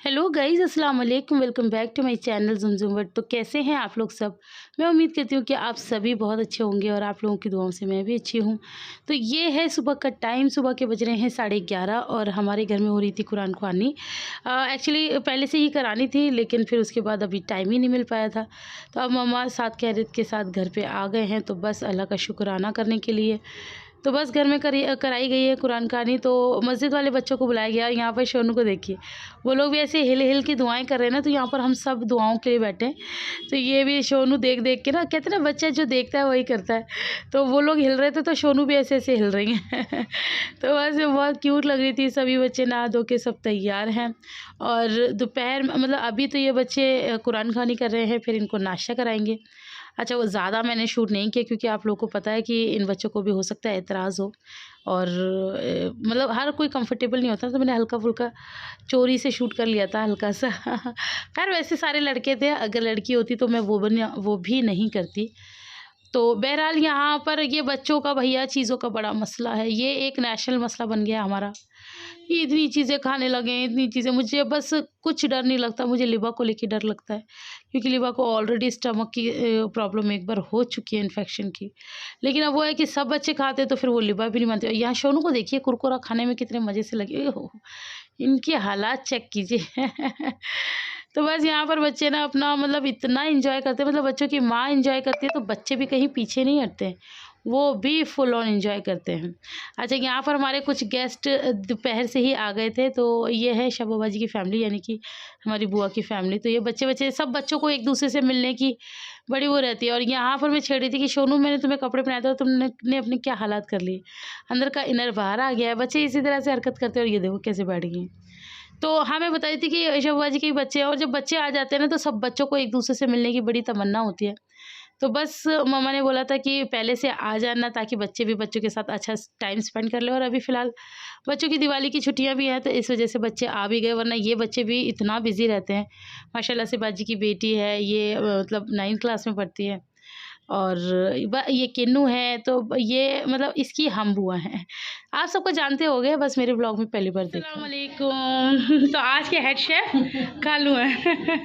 Hello guys, अस्सलाम वालेकुम। Welcome back to my channel Zumzum world. तो कैसे हैं आप लोग सब? मैं उम्मीद करती हूँ कि आप सभी बहुत अच्छे होंगे और आप लोगों की दुआओं से मैं भी अच्छी हूँ। तो ये है सुबह का टाइम, सुबह के बज रहे हैं 11:30 और हमारे घर में हो रही थी कुरान ख़वानी। एक्चुअली पहले से ही करानी थी, लेकिन फिर उसके बाद अभी टाइम ही नहीं मिल पाया था। तो अब मम्मा साथ खैरियत के साथ घर पे आ गए हैं, तो बस अल्लाह का शुक्राना करने के लिए। तो बस घर में कराई गई है कुरान कहानी। तो मस्जिद वाले बच्चों को बुलाया गया। यहाँ पर शोनू को देखिए, वो लोग भी ऐसे हिल हिल के दुआएं कर रहे हैं ना। तो यहाँ पर हम सब दुआओं के लिए बैठे हैं। तो ये भी शोनू देख देख के ना, कहते हैं ना बच्चा जो देखता है वही करता है। तो वो लोग हिल रहे थे तो शोनू भी ऐसे ऐसे हिल रही हैं तो बस बहुत क्यूट लग रही थी। सभी बच्चे नहा धो के सब तैयार हैं। और दोपहर मतलब अभी तो ये बच्चे कुरान कहानी कर रहे हैं, फिर इनको नाश्ता कराएंगे। अच्छा, वो ज़्यादा मैंने शूट नहीं किया क्योंकि आप लोगों को पता है कि इन बच्चों को भी हो सकता है एतराज़ हो। और मतलब हर कोई कंफर्टेबल नहीं होता, तो मैंने हल्का-फुल्का चोरी से शूट कर लिया था हल्का सा खैर वैसे सारे लड़के थे, अगर लड़की होती तो मैं वो भी नहीं करती। तो बहरहाल यहाँ पर ये बच्चों का भैया चीज़ों का बड़ा मसला है। ये एक नेशनल मसला बन गया हमारा। ये इतनी चीज़ें खाने लगे हैं, इतनी चीज़ें। मुझे बस कुछ डर नहीं लगता, मुझे लिबा को लेके डर लगता है क्योंकि लिबा को ऑलरेडी स्टमक की प्रॉब्लम एक बार हो चुकी है इन्फेक्शन की। लेकिन अब वो है कि सब बच्चे खाते हैं तो फिर वो लिबा भी नहीं मानते। और यहाँ शोनू को देखिए कुरकुरा खाने में कितने मज़े से लगे हो। इनके हालात चेक कीजिए तो बस यहाँ पर बच्चे ना अपना मतलब इतना एंजॉय करते हैं, मतलब बच्चों की माँ एंजॉय करती है तो बच्चे भी कहीं पीछे नहीं हटते हैं, वो भी फुल ऑन एंजॉय करते हैं। अच्छा, यहाँ पर हमारे कुछ गेस्ट दोपहर से ही आ गए थे। तो ये है शबाबा जी की फैमिली, यानी कि हमारी बुआ की फैमिली। तो ये बच्चे सब बच्चों को एक दूसरे से मिलने की बड़ी वो रहती है। और यहाँ पर मैं छेड़ रही थी कि सोनू मैंने तुम्हें कपड़े पहनाए थे और तुमने अपने क्या हालात कर लिए, अंदर का इनर बाहर आ गया है। बच्चे इसी तरह से हरकत करते हैं और ये देखो कैसे बैठ गए। तो हाँ, मैं बता रही थी कि शबाबा जी के बच्चे हैं और जब बच्चे आ जाते हैं ना तो सब बच्चों को एक दूसरे से मिलने की बड़ी तमन्ना होती है। तो बस मम्मा ने बोला था कि पहले से आ जाना ताकि बच्चे भी बच्चों के साथ अच्छा टाइम स्पेंड कर ले। और अभी फ़िलहाल बच्चों की दिवाली की छुट्टियां भी हैं तो इस वजह से बच्चे आ भी गए, वरना ये बच्चे भी इतना बिज़ी रहते हैं। माशाल्लाह से बाजी की बेटी है, ये मतलब 9th क्लास में पढ़ती है। और ये किन्नू है, तो ये मतलब इसकी हम बुआ हैं। आप सबको जानते होंगे, बस मेरे ब्लॉग में पहली बार देखा। अस्सलाम वालेकुम। तो आज के हेड शेफ़ कालू हैं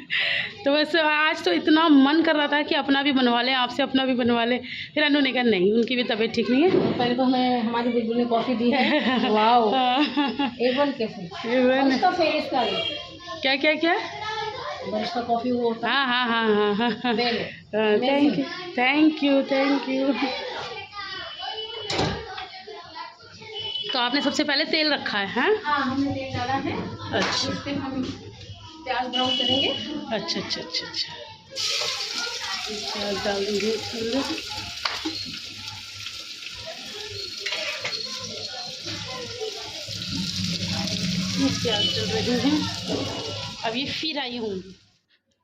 तो बस आज तो इतना मन कर रहा था कि अपना भी बनवा लें, आपसे अपना भी बनवा लें। फिर अनु ने कहा नहीं, उनकी भी तबीयत ठीक नहीं है। पहले तो हमें हमारी बुलबुल ने कॉफ़ी दी है। Wow, A1 cafe. इसका फेरिस का क्या क्या क्या बरिस्टा कॉफ़ी वो होता है। हाँ। अमेजिंग। Thank you. तो आपने सबसे पहले तेल रखा है? हाँ, हमने तेल डाला है। अच्छा, इस पे हम प्याज ब्राउन करेंगे। अच्छा। प्याज डाल देंगे इसके अंदर। प्याज डाल रही हैं, अब ये फिर आई होंगी।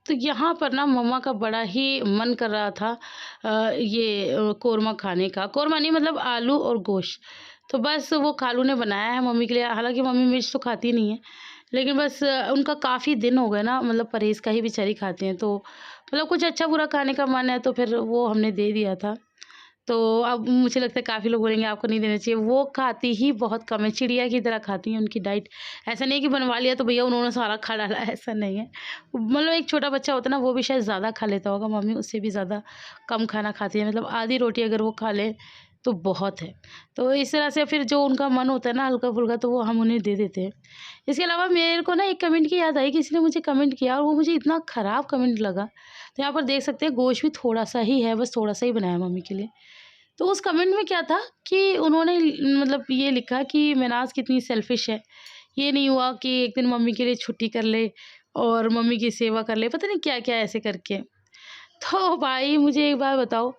तो यहाँ पर ना मम्मा का बड़ा ही मन कर रहा था कोरमा खाने का। कोरमा नहीं, मतलब आलू और गोश्त। तो बस वो खालू ने बनाया है मम्मी के लिए। हालांकि मम्मी मिर्च तो खाती नहीं है, लेकिन बस उनका काफ़ी दिन हो गए ना, मतलब परहेज़ का ही बेचारी खाते हैं। तो मतलब कुछ अच्छा बुरा खाने का मन है तो फिर वो हमने दे दिया था। तो अब मुझे लगता है काफ़ी लोग बोलेंगे आपको नहीं देना चाहिए। वो खाती ही बहुत कम है, चिड़िया की तरह खाती हैं। उनकी डाइट ऐसा नहीं है कि बनवा लिया तो भैया उन्होंने सारा खा डाला, ऐसा नहीं है। मतलब एक छोटा बच्चा होता है ना, वो भी शायद ज़्यादा खा लेता होगा, मम्मी उससे भी ज़्यादा कम खाना खाती है। मतलब आधी रोटी अगर वो खा ले तो बहुत है। तो इस तरह से फिर जो उनका मन होता है ना हल्का-फुल्का, तो वो हम उन्हें दे देते हैं। इसके अलावा मेरे को ना एक कमेंट की याद आई, किसी ने मुझे कमेंट किया और वो मुझे इतना ख़राब कमेंट लगा। तो यहाँ पर देख सकते हैं गोश्त भी थोड़ा-सा ही है, बस थोड़ा-सा ही बनाया मम्मी के लिए। तो उस कमेंट में क्या था कि उन्होंने मतलब ये लिखा कि मनाज़ कितनी सेल्फ़िश है। ये नहीं हुआ कि एक दिन मम्मी के लिए छुट्टी कर ले और मम्मी की सेवा कर ले, पता नहीं क्या-क्या ऐसे करके। तो भाई मुझे एक बात बताओ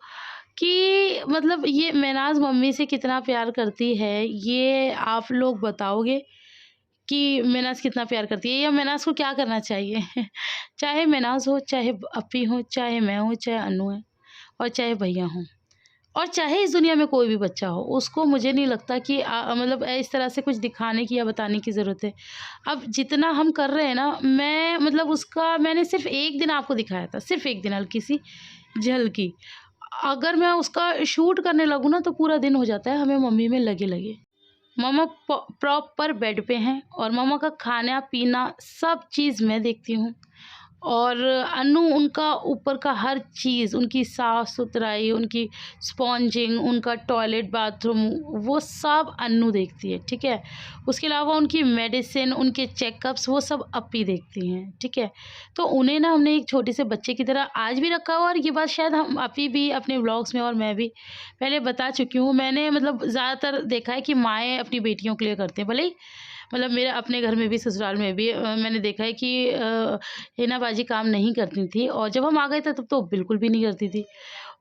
कि मतलब ये मनाज़ मम्मी से कितना प्यार करती है, ये आप लोग बताओगे कि मनाज़ कितना प्यार करती है या मनाज़ को क्या करना चाहिए? चाहे मनाज़ हो, चाहे अप्पी हो, चाहे मैं हूँ, चाहे अनु है और चाहे भैया हों। और चाहे इस दुनिया में कोई भी बच्चा हो, उसको मुझे नहीं लगता कि मतलब इस तरह से कुछ दिखाने की या बताने की ज़रूरत है। अब जितना हम कर रहे हैं ना, मैं मतलब उसका मैंने सिर्फ़ 1 दिन आपको दिखाया था, सिर्फ़ 1 दिन हल्की-सी झलकी। अगर मैं उसका शूट करने लगूँ ना तो पूरा दिन हो जाता है हमें मम्मी में लगे-लगे। मम्मा प्रॉपर बेड पे हैं और मम्मा का खाना पीना सब चीज़ मैं देखती हूँ। और अनु उनका ऊपर का हर चीज़, उनकी साफ़ सुथराई, उनकी स्पॉन्जिंग, उनका टॉयलेट बाथरूम, वो सब अनु देखती है, ठीक है। उसके अलावा उनकी मेडिसिन, उनके चेकअप्स, वो सब अप्पी देखती हैं, ठीक है। तो उन्हें ना हमने एक छोटे से बच्चे की तरह आज भी रखा हुआ, और ये बात शायद हम अप्पी भी अपने व्लॉग्स में और मैं भी पहले बता चुकी हूँ। मैंने मतलब ज़्यादातर देखा है कि माएँ अपनी बेटियों के लिए करते हैं, भले ही मतलब मेरे अपने घर में भी ससुराल में भी मैंने देखा है कि हिना बाजी काम नहीं करती थी, और जब हम आ गए थे तब तो बिल्कुल भी नहीं करती थी।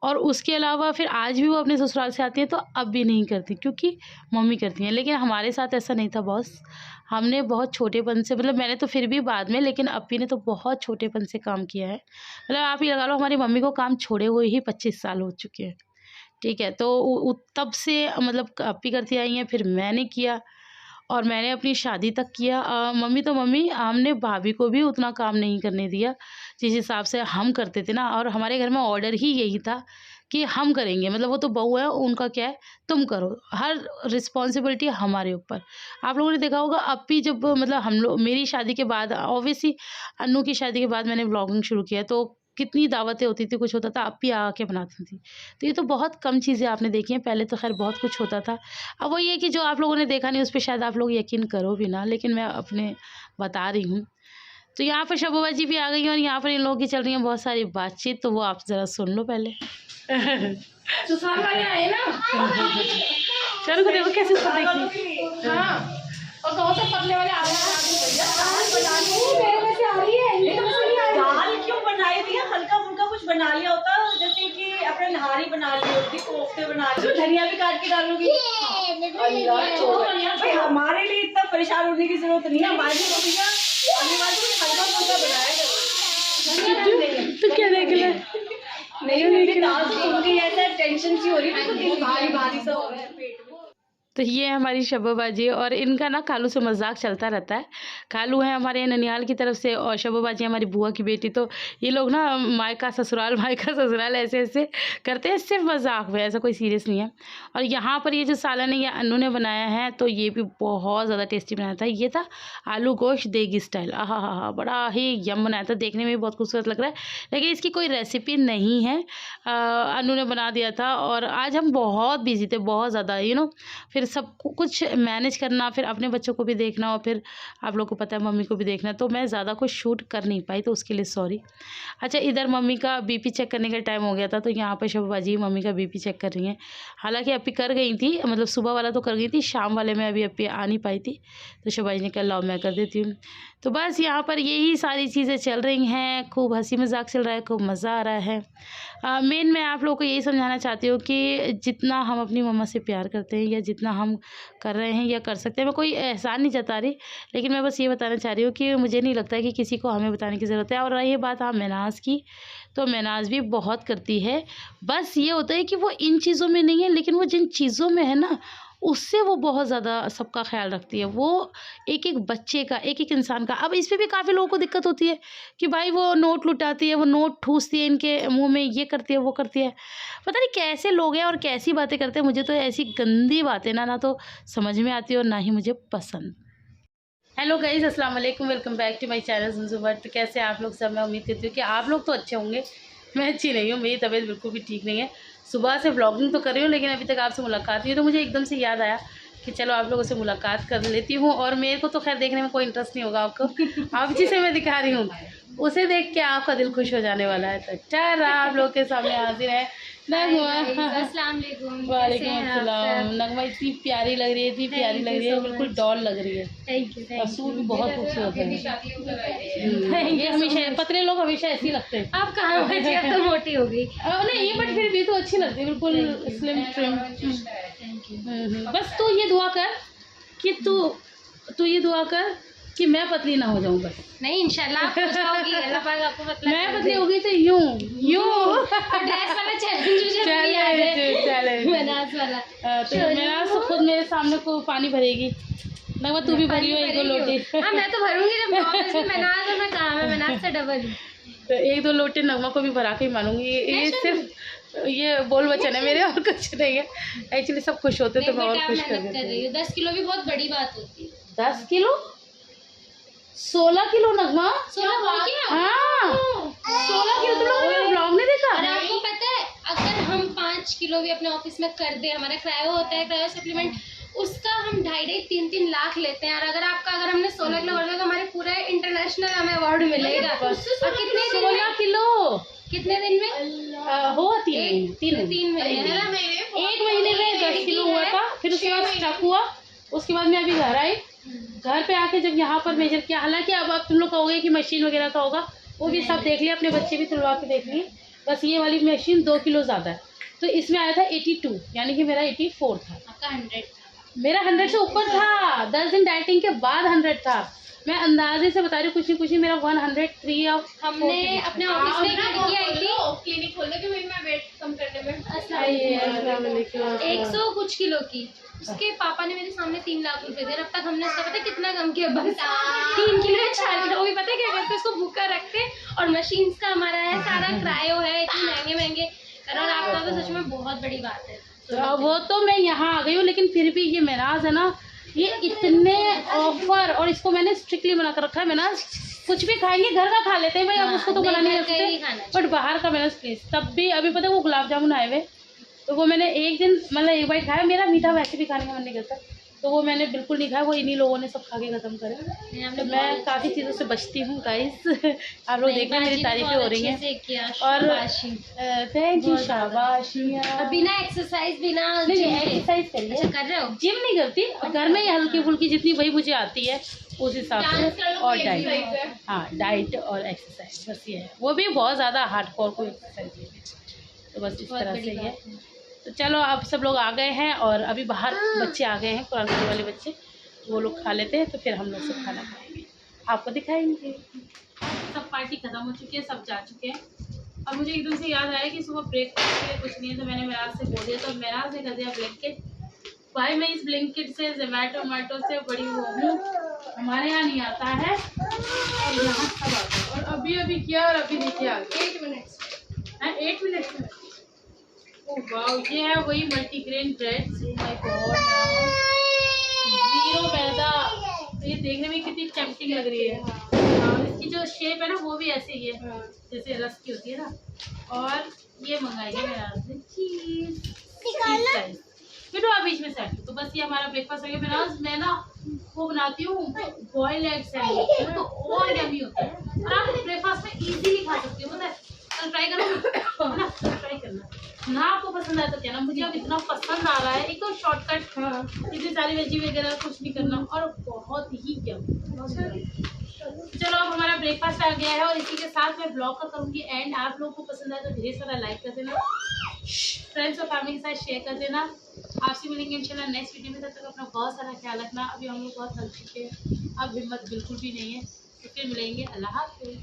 और उसके अलावा फिर आज भी वो अपने ससुराल से आती हैं तो अब भी नहीं करती, क्योंकि मम्मी करती हैं। लेकिन हमारे साथ ऐसा नहीं था बॉस, हमने बहुत छोटेपन से, मतलब मैंने तो फिर भी बाद में, लेकिन अप्पी ने तो बहुत छोटेपन से काम किया है। मतलब आप ये लगा लो हमारी मम्मी को काम छोड़े हुए ही 25 साल हो चुके हैं, ठीक है। तो तब से मतलब अप्पी करती आई हैं, फिर मैंने किया और मैंने अपनी शादी तक किया। मम्मी तो मम्मी, हमने भाभी को भी उतना काम नहीं करने दिया जिस हिसाब से हम करते थे ना। और हमारे घर में ऑर्डर ही यही था कि हम करेंगे, मतलब वो तो बहू है, उनका क्या है, तुम करो, हर रिस्पॉन्सिबिलिटी हमारे ऊपर। आप लोगों ने देखा होगा अप्पी जब मतलब हम लोग, मेरी शादी के बाद, ऑब्वियसली अन्नू की शादी के बाद मैंने व्लॉगिंग शुरू किया, तो कितनी दावतें होती थी, कुछ होता था, अप्पी आके बनाती थी। तो ये तो बहुत कम चीज़ें आपने देखी हैं, पहले तो खैर बहुत कुछ होता था। अब वो ये कि जो आप लोगों ने देखा नहीं उस पे शायद आप लोग यकीन करो भी ना, लेकिन मैं अपने बता रही हूँ। तो यहाँ पर शबूबा जी भी आ गई हैं और यहाँ पर इन लोगों की चल रही है बहुत सारी बातचीत, तो वो आप ज़रा सुन लो पहले। सुसार वाले आए ना, चलो देखो कैसे उसको देखिए। हाँ, और कौन से पतले वाले आ दाल क्यों बनाई थी? हल्का फुल्का कुछ बना लिया होता, जैसे कि अपने नहारी बना ली होती, कोफ्ते बना ली, धनिया भी काट के डालूंगी। भाई हमारे लिए इतना परेशान होने की जरूरत नहीं है, हमारी मम्मियाँ हल्का फुल्का बनाया। तो क्या देख ले नहीं, दाल तो उनकी ऐसा टेंशन सी हो रही है, तो भारी भारी सा हो रहा है पेट में। तो ये है हमारी शबूबा जी, और इनका ना कालू से मजाक चलता रहता है। कालू है हमारे ननिहाल की तरफ से और शबूबा जी हमारी बुआ की बेटी, तो ये लोग ना मायका ससुराल ऐसे ऐसे करते हैं, सिर्फ मजाक में, ऐसा कोई सीरियस नहीं है। और यहाँ पर ये जो सालन है ये अन्नू ने बनाया है, तो ये भी बहुत ज़्यादा टेस्टी बनाया था। ये था आलू गोश्त देगी स्टाइल, आहा हा हा, बड़ा ही यम बनाया था, देखने में भी बहुत खूबसूरत लग रहा है, लेकिन इसकी कोई रेसिपी नहीं है, अन्नू ने बना दिया था। और आज हम बहुत बिजी थे, बहुत ज़्यादा, फिर सब कुछ मैनेज करना, फिर अपने बच्चों को भी देखना, और फिर आप लोग को पता है मम्मी को भी देखना, तो मैं ज़्यादा कुछ शूट कर नहीं पाई, तो उसके लिए सॉरी। अच्छा, इधर मम्मी का बीपी चेक करने का टाइम हो गया था, तो यहाँ पर शबूबा जी मम्मी का बीपी चेक कर रही हैं। हालांकि अप्पी कर गई थी, मतलब सुबह वाला तो कर गई थी, शाम वाले में अभी अप्पी आ नहीं पाई थी, तो शबूबा जी ने कहा लाओ मैं कर देती हूँ। तो बस यहाँ पर यही सारी चीज़ें चल रही हैं, खूब हंसी मजाक चल रहा है, खूब मज़ा आ रहा है। मेन मैं आप लोगों को यही समझाना चाहती हूँ कि जितना हम अपनी मम्मा से प्यार करते हैं, या जितना हम कर रहे हैं या कर सकते हैं, मैं कोई एहसान नहीं जता रही, लेकिन मैं बस ये बताना चाह रही हूँ कि मुझे नहीं लगता है कि किसी को हमें बताने की ज़रूरत है। और रही बात हाँ महनाज की, तो महनाज भी बहुत करती है, बस ये होता है कि वो इन चीज़ों में नहीं है, लेकिन वो जिन चीज़ों में है ना, उससे वो बहुत ज़्यादा सबका ख्याल रखती है। वो एक एक बच्चे का, एक एक इंसान का। अब इस पे भी काफ़ी लोगों को दिक्कत होती है कि भाई वो नोट लुटाती है, वो नोट ठूसती है इनके मुंह में, ये करती है वो करती है, पता नहीं कैसे लोग हैं और कैसी बातें करते हैं। मुझे तो ऐसी गंदी बातें ना तो समझ में आती है और ना ही मुझे पसंद। हेलो गाइस, अस्सलाम वालेकुम, welcome back to my channel Zumzum. तो कैसे आप लोग सब? मैं उम्मीद करती हूँ कि आप लोग तो अच्छे होंगे। मैं अच्छी नहीं हूँ, मेरी तबीयत बिल्कुल भी ठीक नहीं है। सुबह से व्लॉगिंग तो कर रही हूँ, लेकिन अभी तक आपसे मुलाकात नहीं है, तो मुझे एकदम से याद आया कि चलो आप लोगों से मुलाकात कर लेती हूँ। और मेरे को तो खैर देखने में कोई इंटरेस्ट नहीं होगा आपको, आप जिसे मैं दिखा रही हूँ उसे देख के आपका दिल खुश हो जाने वाला है। तो चल आप लोग के सामने हाजिर है नगमा। अस्सलाम वालेकुम। वालेकुम अस्सलाम। नगमा इतनी प्यारी लग रही है, इतनी प्यारी लग रही है, बिल्कुल डॉल लग रही है। Thank you. और सूट भी बहुत खूबसूरत है। ये हमेशा पतले लोग हमेशा ऐसे ही लगते हैं। आप कहाँ बची? अब तो मोटी हो गई। नहीं, ये बट फिर भी तो अच्छी लगती है, बिल्कुल स्लिम ट्रिम। Thank you. बस तू ये दुआ कर कि तू ये दुआ कर कि मैं पतली ना हो जाऊँ बस। नहीं, इंशाल्लाह आप हो जाओगी, अल्लाह पाक आपको पतला मैं कर पतली दे। होगी तो यूं ड्रेस वाला चैलेंज मुझे नहीं याद है। चैलेंज मनाज वाला। तो मेरा तो खुद मेरे सामने को पानी भरेगी। नगमा तू भी भरी हो एक दो लोटे। हाँ, मैं तो भरूंगी जब ऑब्वियसली मनाज और मैं कहाँ, मैं मनाज से डबल हूँ। तो एक दो लोटे नगमा को भी भरा के ही मानूंगी। ये सिर्फ ये बोल वचन है मेरे, और कुछ नहीं है। एक्चुअली सब खुश होते तो मैं और खुश कर देती। 10 किलो भी बहुत बड़ी बात होती है। 10 किलो 16 किलो नगमा, 16 हाँ 16 किलो। तुम लोगों ने ब्लॉग नहीं देखा? और आपको पता है अगर हम 5 किलो भी अपने ऑफिस में कर दे, हमारा क्रायो होता है, क्रायो सप्लीमेंट, उसका हम 2.5-3 लाख लेते हैं। और अगर हमने 16 किलो कर दिया तो हमारे पूरे इंटरनेशनल हमें अवार्ड मिलेगा। और कितने 16 किलो कितने दिन में हो? 3 महीने है ना। 1 महीने में 10 किलो हुआ था, फिर उसके बाद स्टक हुआ। उसके बाद मैं अभी घर आई, घर पे आके जब यहाँ पर मेजर किया, हालांकि अब तुम लोग कहोगे कि मशीन वगैरह का होगा, वो भी सब देख लिया, अपने बच्चे भी तुलवा के देख लिए। बस ये वाली मशीन 2 किलो ज़्यादा है, तो इसमें आया था 82, यानी कि मेरा 84 था। आपका 100 था। मेरा 100 से ऊपर था। 10 दिन डाइटिंग के बाद 100 था। मैं अंदाजे से बता रही हूँ, कुछ ही मेरा 103 और हमने अपने ऑफिस में एक लड़की आई थी क्लिनिक खोलने के लिए, मैं वेट कम करने में 100 कुछ किलो की। उसके पापा ने मेरे सामने 3 लाख रुपए दिए। अब तक हमने इसका पता कितना कम किया, बस 3 किलो या 4 किलो। वो भी पता है क्या करते, उसको भूखा रखते। और मशीन्स का हमारा है, सारा क्रायो है, इतने महंगे और आपका तो सच में बहुत बड़ी बात है। तो वो तो मैं यहाँ आ गई हूँ, लेकिन फिर भी ये मेराज है ना, ये इतने ऑफर, और इसको मैंने स्ट्रिक्टली बना कर रखा है। मेराज कुछ भी खाएंगे घर का खा लेते हैं भाई, अब उसको तो बना नहीं सकते, बट बाहर का मेरा प्लीज। तब भी अभी पता है वो गुलाब जामुन आए हुए, तो वो मैंने एक दिन मतलब एक बाइट खाया। मेरा मीठा वैसे भी खाने का मन नहीं करता, तो वो मैंने बिल्कुल नहीं खाया। वो इन्हीं लोगों ने सब खा के खत्म करे। तो मैं काफ़ी चीज़ों से बचती हूँ गाइस। आप लोग देख रहे हैं मेरी तारीफें हो रही हैं। और थैंक यू, शाबाशियाँ। बिना एक्सरसाइज, बिना एक्सरसाइज करिए। कर रहे हो? जिम नहीं करती, घर में ही हल्की फुल्की जितनी वही मुझे आती है उस हिसाब से। और डाइट, हाँ डाइट और एक्सरसाइज, बस ये है। वो भी बहुत ज़्यादा हार्डकोर कोई एक्सरसाइज नहीं है, तो बस इस तरह से ही है। तो चलो अब सब लोग आ गए हैं, और अभी बाहर बच्चे आ गए हैं, कुरान पढ़ने वाले बच्चे, वो लोग खा लेते हैं, तो फिर हम लोग सब खाना खाएंगे, आपको दिखाएंगे। सब पार्टी खत्म हो चुकी है, सब जा चुके हैं। अब मुझे एकदम से याद आया कि सुबह ब्रेकफास्ट के लिए कुछ नहीं है, तो मैंने मेराज से बोल दिया, तो मेराज ने कर दिया ब्लिंकिट। भाई मैं इस ब्लिंकिट से, जोमेटो से बड़ी वो हूँ, हमारे यहाँ नहीं आता है और यहाँ सब आता है। और अभी किया और अभी देखिए आ गया 8 मिनट में। ओह वाओ, ये है वही मल्टीग्रेन ब्रेड। माय गॉड, 0 मैदा। तो ये देखने में कितनी टेम्पटिंग लग रही है। और इसकी जो शेप है ना, वो भी ऐसे ही है जैसे रस की होती है ना। और ये मंगाई है मेरा चीज फिर आप बीच में सेट। तो बस ये हमारा ब्रेकफास्ट हो गया। मैं ना वो बनाती हूँ बॉइल्ड एग सैंडविच, तो और यम्मी होता है, और आप ब्रेकफास्ट में इजीली खा सकते हो। पता है, कल ट्राई करो ना, ट्राई करना ना, आपको पसंद आया तो क्या ना। मुझे अब इतना पसंद आ रहा है, एक तो शॉर्टकट, इतनी सारी वेजी वगैरह कुछ नहीं करना, और बहुत ही यम्मी। चलो अब हमारा ब्रेकफास्ट आ गया है, और इसी के साथ मैं ब्लॉग का करूँगी एंड। आप लोगों को पसंद आए तो ढेर सारा लाइक कर देना, फ्रेंड्स और फैमिली के साथ शेयर कर देना। आपसे मिलेंगे इंशाल्लाह नेक्स्ट वीडियो में। तब तक अपना बहुत सारा ख्याल रखना। अभी हम लोग बहुत थक चुके हैं, अब हिम्मत बिल्कुल भी नहीं है, तो फिर मिलेंगे। अल्लाह हाफ़िज़।